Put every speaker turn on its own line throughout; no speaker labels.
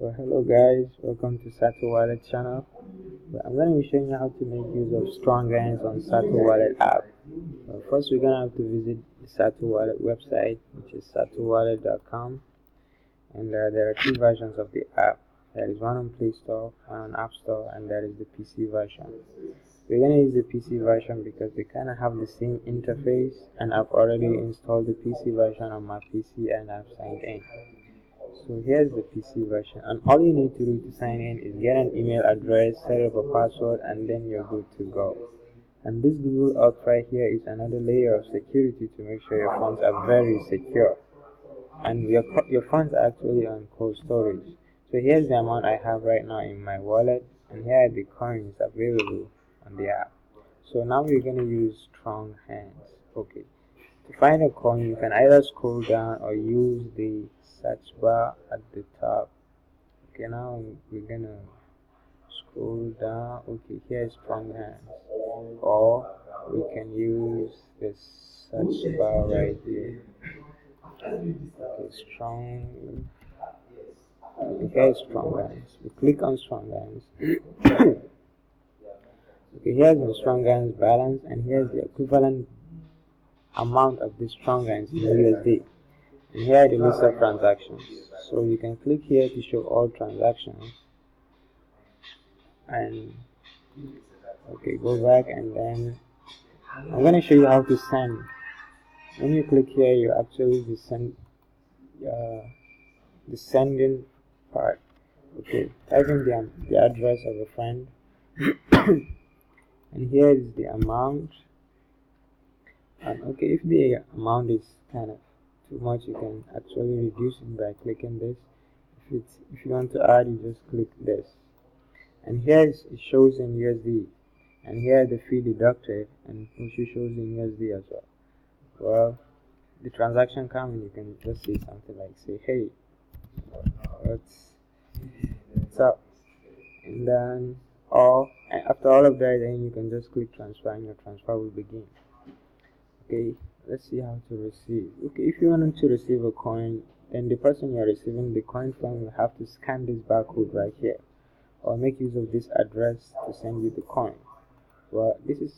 So hello guys, welcome to SatoWallet channel. I'm going to be showing you how to make use of StrongHands on SatoWallet app. First we're going to have to visit the SatoWallet website, which is satowallet.com, and there are two versions of the app. There is one on Play Store, one on App Store, and there is the PC version. We're going to use the PC version because they kind of have the same interface, and I've already installed the PC version on my PC and I've signed in. So here's the PC version, and all you need to do to sign in is get an email address, set up a password, and then you're good to go. And this Google Auth right here is another layer of security to make sure your funds are very secure. And your funds are actually on cold storage. So here's the amount I have right now in my wallet, and here are the coins available on the app. So now we're going to use StrongHands. Okay. To find a coin, you can either scroll down or use the search bar at the top. Okay, now we're gonna scroll down. Okay, here's StrongHands, or we can use the search bar right here. Okay, here's StrongHands. We click on StrongHands. Okay, here's the StrongHands balance, and here's the equivalent amount of the StrongHands in USD. And here are the list of transactions. So you can click here to show all transactions. And okay, go back, and then I'm going to show you how to send. When you click here, you actually the sending part. Okay, type in the address of a friend, and here is the amount. And okay, if the amount is kind of too much, you can actually reduce it by clicking this. If you want to add, you just click this. And here it shows in USD, and here the fee deducted, and it shows in USD as well. Well, the transaction comes, you can just say something like, say, hey, what's up? And then after all of that, then you can just click transfer, and your transfer will begin. Okay, let's see how to receive. Okay, if you want to receive a coin, then the person you're receiving the coin from will have to scan this barcode right here, or make use of this address to send you the coin. Well, this is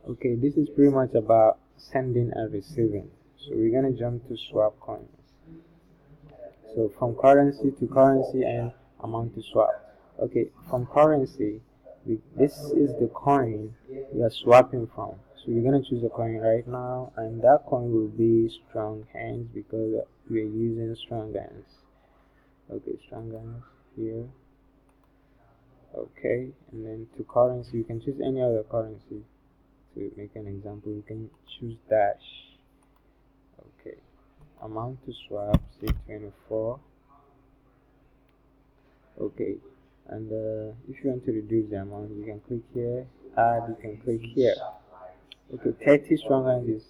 pretty much about sending and receiving. So we're gonna jump to swap coins. So from currency to currency and amount to swap. Okay, from currency, this is the coin you're swapping from. So we're gonna choose a coin right now, and that coin will be StrongHands because we're using StrongHands. Okay, StrongHands here. Okay, and then to currency, you can choose any other currency. To make an example, you can choose Dash. Okay, amount to swap, say 24. Okay, and if you want to reduce the amount, you can click here. Add, you can click here. Okay, 30 StrongHands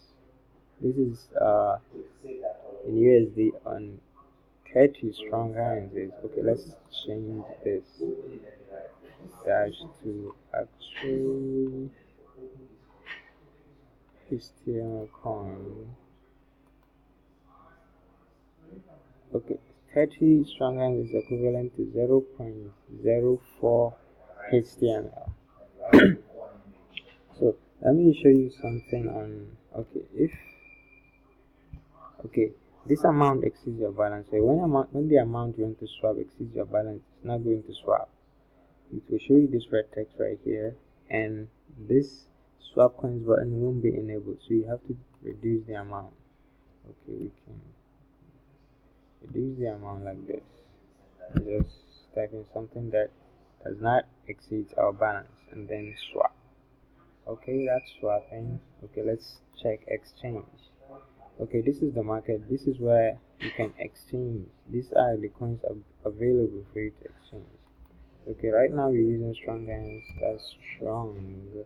this is in USD on 30 StrongHands is okay. Let's change this Dash to actually HTML coin. Okay, 30 StrongHands is equivalent to 0.04 HTML. So let me show you something on. Okay, this amount exceeds your balance. So when the amount you want to swap exceeds your balance, it's not going to swap. It will show you this red text right here, and this swap coins button won't be enabled. So you have to reduce the amount. Okay, we can reduce the amount like this. Just type in something that does not exceed our balance, and then swap. Okay, that's swapping. Okay, let's check exchange. Okay, this is the market. This is where you can exchange. These are the coins available for you to exchange. Okay, right now we're using StrongHands. That's strong.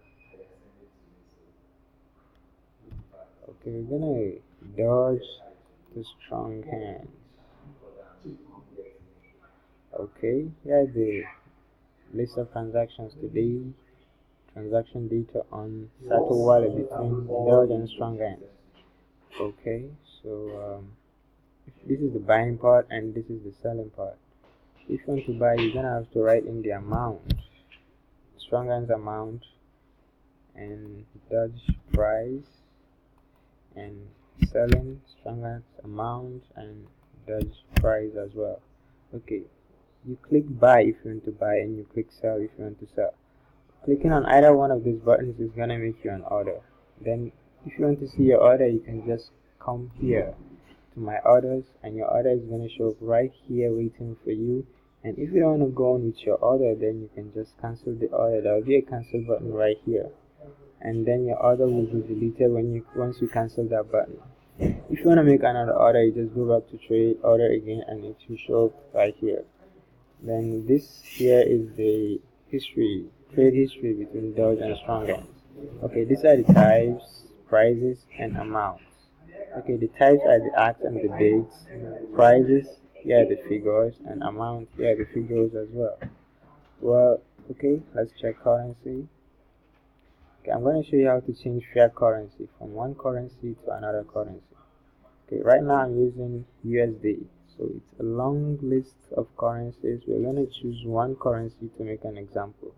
Okay, we're gonna dodge the StrongHands. Okay, here's the list of transactions today. Transaction data on SatoWallet between Dodge and StrongHands. Okay, so this is the buying part and this is the selling part. If you want to buy, you're gonna have to write in the amount, StrongHands amount, and Dodge price, and selling StrongHands amount and Dodge price as well. Okay, you click buy if you want to buy, and you click sell if you want to sell. Clicking on either one of these buttons is gonna make you an order. Then if you want to see your order, you can just come here to my orders, and your order is gonna show up right here waiting for you. And if you don't want to go on with your order, then you can just cancel the order. There will be a cancel button right here, and then your order will be deleted once you cancel that button. If you want to make another order, you just go back to trade, order again, and it will show up right here. Then this here is the trade history between Doge and StrongHands. Okay, these are the types, prices, and amounts. Okay, the types are the acts and the dates. Prices, here are the figures, and amounts, here are the figures as well. Well, okay, let's check currency. Okay, I'm going to show you how to change fiat currency from one currency to another currency. Okay, right now I'm using USD, so it's a long list of currencies. We're going to choose one currency to make an example.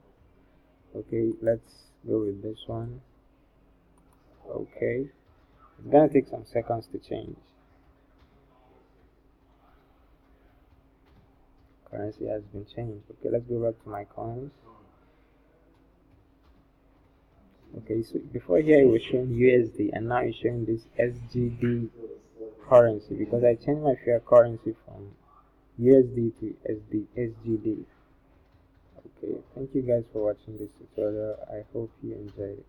Okay, let's go with this one. Okay, it's going to take some seconds to change. Currency has been changed. Okay, let's go back to my coins. Okay, so before here it was showing USD, and now it's showing this SGD currency because I changed my fiat currency from USD to SGD. Okay, thank you guys for watching this tutorial. I hope you enjoyed it.